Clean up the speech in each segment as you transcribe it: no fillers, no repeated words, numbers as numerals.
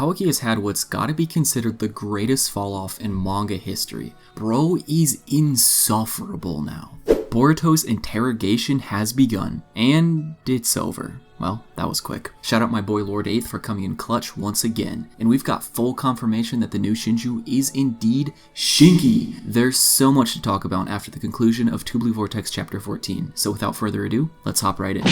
Kawaki has had what's gotta be considered the greatest fall off in manga history. Bro is insufferable now. Boruto's interrogation has begun, and it's over. Well, that was quick. Shout out my boy Lord 8th for coming in clutch once again, and we've got full confirmation that the new Shinju is indeed Shinki! There's so much to talk about after the conclusion of Two Blue Vortex chapter 14, so without further ado, let's hop right in.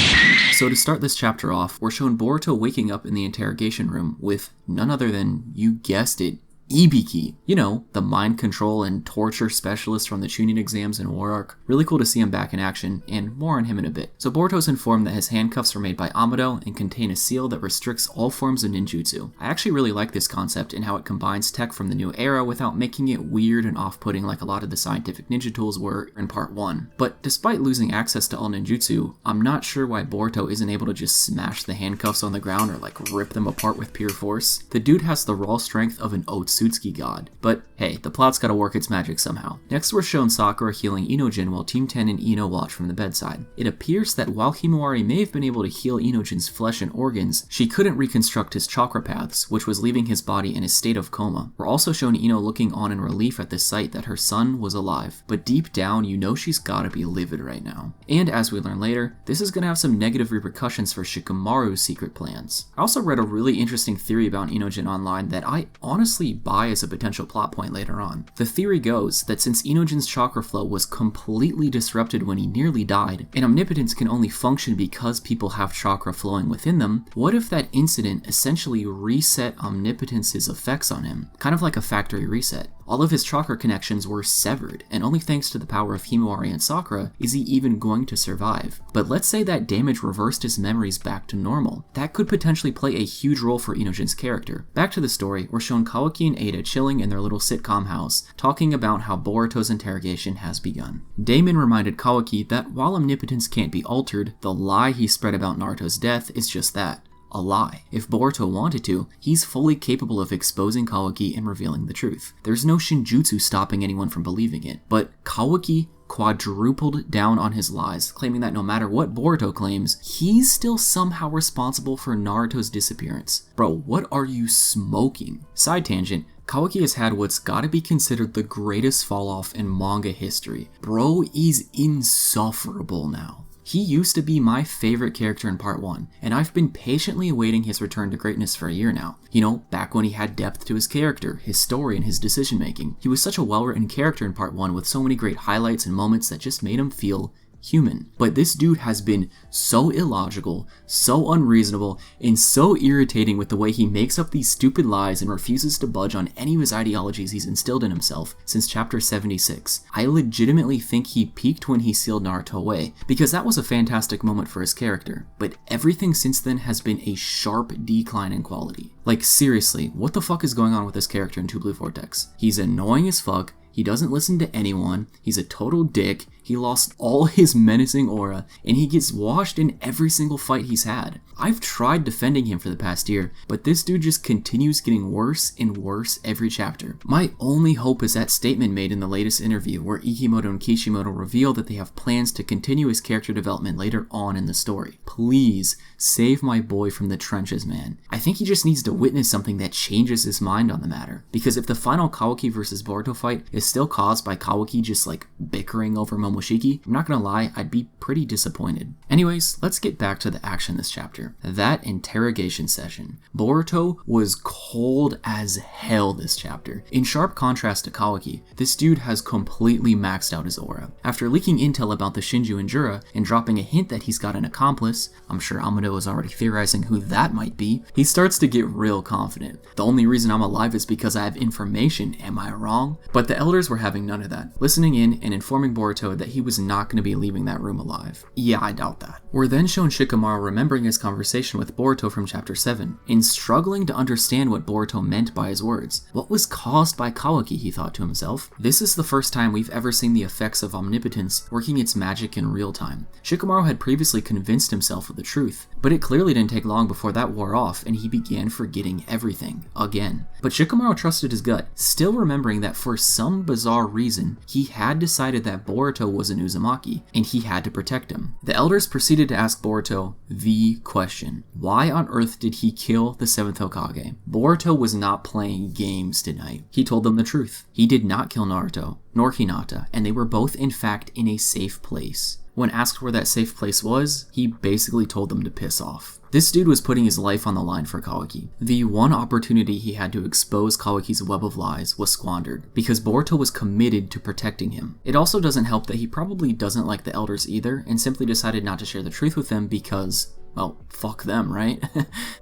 So to start this chapter off, we're shown Boruto waking up in the interrogation room with none other than, you guessed it, Ibiki. You know, the mind control and torture specialist from the Chunin exams in War Arc. Really cool to see him back in action, and more on him in a bit. So Boruto's informed that his handcuffs were made by Amado and contain a seal that restricts all forms of ninjutsu. I actually really like this concept and how it combines tech from the new era without making it weird and off-putting like a lot of the scientific ninja tools were in part 1. But despite losing access to all ninjutsu, I'm not sure why Boruto isn't able to just smash the handcuffs on the ground or like rip them apart with pure force. The dude has the raw strength of an Otsutsuki god. But hey, the plot's gotta work its magic somehow. Next we're shown Sakura healing Inojin while Team 10 and Ino watch from the bedside. It appears that while Himawari may have been able to heal Inojin's flesh and organs, she couldn't reconstruct his chakra paths, which was leaving his body in a state of coma. We're also shown Ino looking on in relief at the sight that her son was alive, but deep down you know she's gotta be livid right now. And as we learn later, this is gonna have some negative repercussions for Shikamaru's secret plans. I also read a really interesting theory about Inojin online that I honestly buy as a potential plot point later on. The theory goes that since Inojin's chakra flow was completely disrupted when he nearly died, and omnipotence can only function because people have chakra flowing within them, what if that incident essentially reset omnipotence's effects on him? Kind of like a factory reset. All of his chakra connections were severed, and only thanks to the power of Himawari and Sakura is he even going to survive. But let's say that damage reversed his memories back to normal. That could potentially play a huge role for Inojin's character. Back to the story, we're shown Kawaki and Ada chilling in their little sitcom house, talking about how Boruto's interrogation has begun. Damon reminded Kawaki that while omnipotence can't be altered, the lie he spread about Naruto's death is just that. A lie. If Boruto wanted to, he's fully capable of exposing Kawaki and revealing the truth. There's no Shinjutsu stopping anyone from believing it, but Kawaki quadrupled down on his lies, claiming that no matter what Boruto claims, he's still somehow responsible for Naruto's disappearance. Bro, what are you smoking? Side tangent, Kawaki has had what's gotta be considered the greatest fall off in manga history. Bro is insufferable now. He used to be my favorite character in part 1, and I've been patiently awaiting his return to greatness for a year now. You know, back when he had depth to his character, his story, and his decision making. He was such a well-written character in part 1 with so many great highlights and moments that just made him feel human. But this dude has been so illogical, so unreasonable, and so irritating with the way he makes up these stupid lies and refuses to budge on any of his ideologies he's instilled in himself since chapter 76. I legitimately think he peaked when he sealed Naruto away, because that was a fantastic moment for his character, but everything since then has been a sharp decline in quality. Like seriously, what the fuck is going on with this character in Two Blue Vortex? He's annoying as fuck, he doesn't listen to anyone, he's a total dick, he lost all his menacing aura, and he gets washed in every single fight he's had. I've tried defending him for the past year, but this dude just continues getting worse and worse every chapter. My only hope is that statement made in the latest interview where Ikimoto and Kishimoto reveal that they have plans to continue his character development later on in the story. Please, save my boy from the trenches, man. I think he just needs to witness something that changes his mind on the matter, because if the final Kawaki vs Boruto fight is still caused by Kawaki just like bickering over Momoshiki, I'm not gonna lie, I'd be pretty disappointed. Anyways, let's get back to the action this chapter. That interrogation session. Boruto was cold as hell this chapter. In sharp contrast to Kawaki, this dude has completely maxed out his aura. After leaking intel about the Shinju and Jura and dropping a hint that he's got an accomplice, I'm sure Amado is already theorizing who that might be, he starts to get real confident. The only reason I'm alive is because I have information, am I wrong? But the elders were having none of that, listening in and informing Boruto that he was not going to be leaving that room alive. Yeah, I doubt that. We're then shown Shikamaru remembering his conversation with Boruto from chapter 7, and struggling to understand what Boruto meant by his words. What was caused by Kawaki, he thought to himself. This is the first time we've ever seen the effects of omnipotence working its magic in real time. Shikamaru had previously convinced himself of the truth, but it clearly didn't take long before that wore off and he began forgetting everything, again. But Shikamaru trusted his gut, still remembering that for some bizarre reason, he had decided that Boruto was an Uzumaki, and he had to protect him. The elders proceeded to ask Boruto the question: why on earth did he kill the 7th Hokage? Boruto was not playing games tonight. He told them the truth. He did not kill Naruto, nor Hinata, and they were both in fact in a safe place. When asked where that safe place was, he basically told them to piss off. This dude was putting his life on the line for Kawaki. The one opportunity he had to expose Kawaki's web of lies was squandered, because Boruto was committed to protecting him. It also doesn't help that he probably doesn't like the elders either, and simply decided not to share the truth with them because, well, fuck them, right?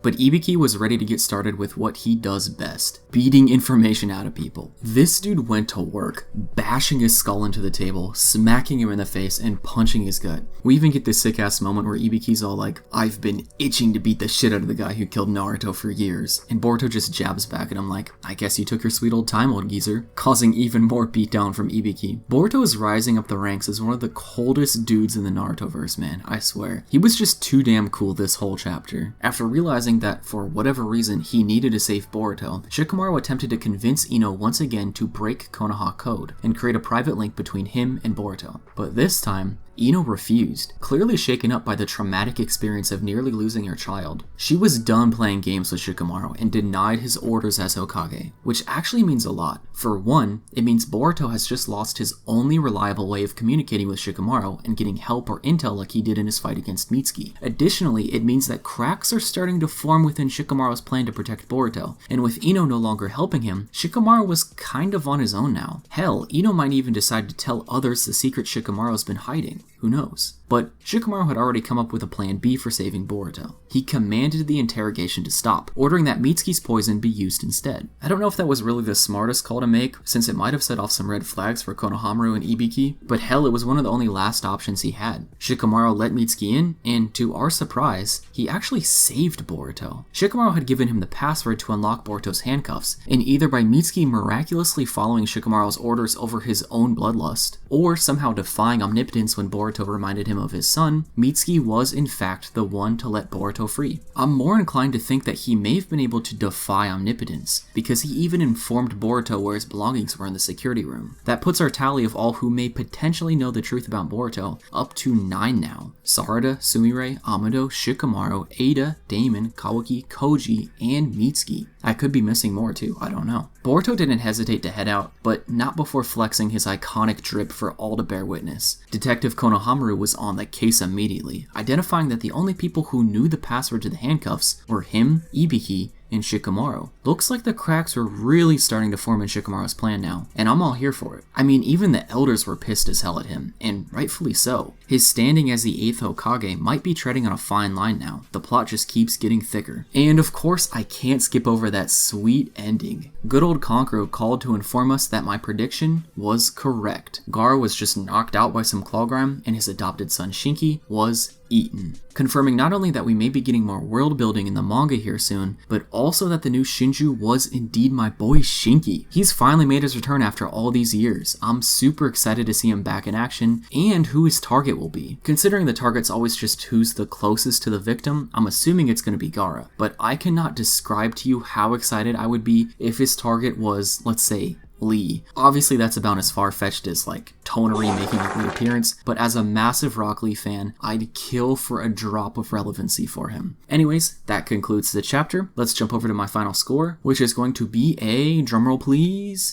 But Ibiki was ready to get started with what he does best: beating information out of people. This dude went to work, bashing his skull into the table, smacking him in the face, and punching his gut. We even get this sick-ass moment where Ibiki's all like, "I've been itching to beat the shit out of the guy who killed Naruto for years." And Boruto just jabs back at him like, "I guess you took your sweet old time, old geezer," causing even more beatdown from Ibiki. Boruto is rising up the ranks as one of the coldest dudes in the Naruto-verse, man, I swear. He was just too damn cool this whole chapter. After realizing that for whatever reason he needed to save Boruto, Shikamaru attempted to convince Ino once again to break Konoha code and create a private link between him and Boruto. But this time, Ino refused, clearly shaken up by the traumatic experience of nearly losing her child. She was done playing games with Shikamaru and denied his orders as Hokage, which actually means a lot. For one, it means Boruto has just lost his only reliable way of communicating with Shikamaru and getting help or intel like he did in his fight against Mitsuki. Additionally, it means that cracks are starting to form within Shikamaru's plan to protect Boruto, and with Ino no longer helping him, Shikamaru was kind of on his own now. Hell, Ino might even decide to tell others the secret Shikamaru's been hiding. Who knows? But Shikamaru had already come up with a plan B for saving Boruto. He commanded the interrogation to stop, ordering that Mitsuki's poison be used instead. I don't know if that was really the smartest call to make, since it might have set off some red flags for Konohamaru and Ibiki, but hell, it was one of the only last options he had. Shikamaru let Mitsuki in, and to our surprise, he actually saved Boruto. Shikamaru had given him the password to unlock Boruto's handcuffs, and either by Mitsuki miraculously following Shikamaru's orders over his own bloodlust, or somehow defying omnipotence when Boruto reminded him of his son, Mitsuki was in fact the one to let Boruto free. I'm more inclined to think that he may have been able to defy omnipotence, because he even informed Boruto where his belongings were in the security room. That puts our tally of all who may potentially know the truth about Boruto up to 9 now. Sarada, Sumire, Amado, Shikamaru, Ada, Damon, Kawaki, Koji, and Mitsuki. I could be missing more too, I don't know. Boruto didn't hesitate to head out, but not before flexing his iconic drip for all to bear witness. Detective Konohamaru was on the case immediately, identifying that the only people who knew the password to the handcuffs were him, Ibiki, and Shikamaru. Looks like the cracks were really starting to form in Shikamaru's plan now, and I'm all here for it. I mean, even the elders were pissed as hell at him, and rightfully so. His standing as the 8th Hokage might be treading on a fine line now. The plot just keeps getting thicker. And of course, I can't skip over that sweet ending. Good old Kankuro called to inform us that my prediction was correct. Gaara was just knocked out by some Clawgram, and his adopted son Shinki was eaten, confirming not only that we may be getting more world building in the manga here soon, but also that the new Shinju was indeed my boy Shinki. He's finally made his return after all these years. I'm super excited to see him back in action, and who his target will be. Considering the target's always just who's the closest to the victim, I'm assuming it's going to be Gaara, but I cannot describe to you how excited I would be if his target was, let's say, Lee. Obviously that's about as far-fetched as like Tonari making a reappearance, but as a massive Rock Lee fan, I'd kill for a drop of relevancy for him. Anyways, that concludes the chapter. Let's jump over to my final score, which is going to be a, drumroll please,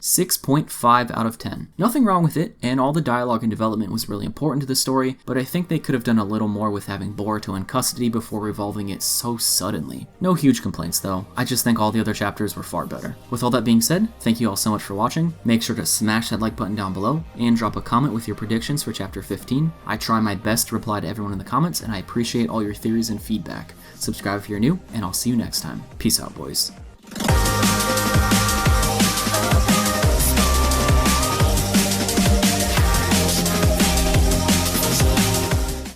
6.5 out of 10. Nothing wrong with it, and all the dialogue and development was really important to the story, but I think they could have done a little more with having Boruto in custody before revolving it so suddenly. No huge complaints though, I just think all the other chapters were far better. With all that being said, thank you all so much for watching. Make sure to smash that like button down below, and drop a comment with your predictions for chapter 15. I try my best to reply to everyone in the comments, and I appreciate all your theories and feedback. Subscribe if you're new, and I'll see you next time. Peace out, boys.